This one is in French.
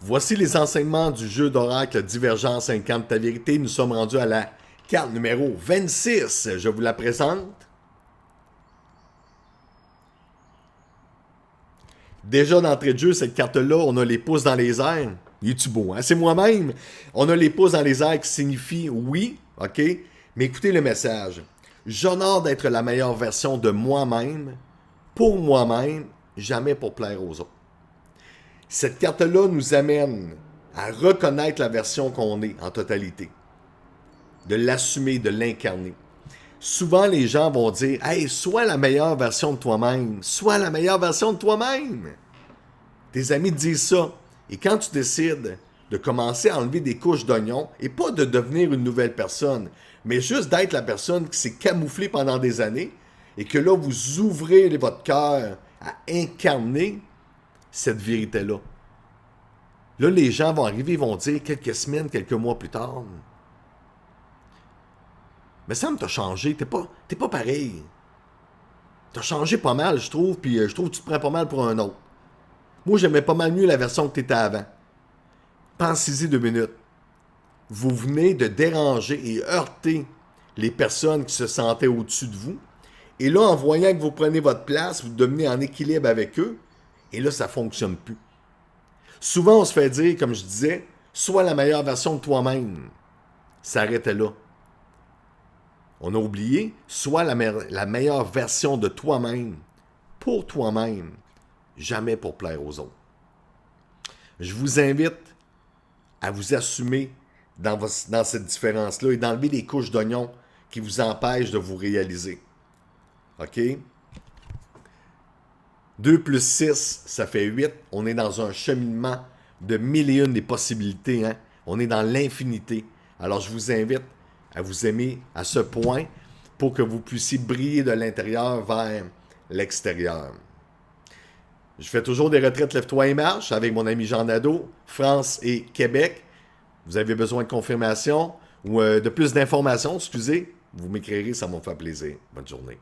Voici les enseignements du jeu d'oracle Divergence incarne ta vérité. Nous sommes rendus à la carte numéro 26. Je vous la présente. Déjà d'entrée de jeu, cette carte-là, on a les pouces dans les airs. Il est-tu beau, hein? C'est moi-même. On a les pouces dans les airs qui signifie oui, OK? Mais écoutez le message. J'honore d'être la meilleure version de moi-même, pour moi-même, jamais pour plaire aux autres. Cette carte-là nous amène à reconnaître la version qu'on est en totalité, de l'assumer, de l'incarner. Souvent, les gens vont dire « Hey, sois la meilleure version de toi-même. Sois la meilleure version de toi-même. » Tes amis te disent ça. Et quand tu décides de commencer à enlever des couches d'oignon, et pas de devenir une nouvelle personne, mais juste d'être la personne qui s'est camouflée pendant des années, et que là, vous ouvrez votre cœur à incarner cette vérité-là. Là, les gens vont arriver, ils vont dire quelques semaines, quelques mois plus tard, mais Sam, t'as changé, t'es pas pareil. T'as changé pas mal, je trouve, puis je trouve que tu te prends pas mal pour un autre. Moi, j'aimais pas mal mieux la version que t'étais avant. Pensez-y 2 minutes. Vous venez de déranger et heurter les personnes qui se sentaient au-dessus de vous. Et là, en voyant que vous prenez votre place, vous devenez en équilibre avec eux. Et là, ça fonctionne plus. Souvent, on se fait dire, comme je disais, sois la meilleure version de toi-même. Ça arrêtait là. On a oublié, sois la meilleure version de toi-même, pour toi-même, jamais pour plaire aux autres. Je vous invite à vous assumer dans cette différence-là et d'enlever les couches d'oignon qui vous empêchent de vous réaliser. OK? 2 plus 6, ça fait 8. On est dans un cheminement de mille et une des possibilités. Hein? On est dans l'infinité. Alors, je vous invite à vous aimer à ce point pour que vous puissiez briller de l'intérieur vers l'extérieur. Je fais toujours des retraites Lève-toi et marche avec mon ami Jean Nadeau, France et Québec. Vous avez besoin de confirmation ou de plus d'informations, excusez, vous m'écrirez, ça me fait plaisir. Bonne journée.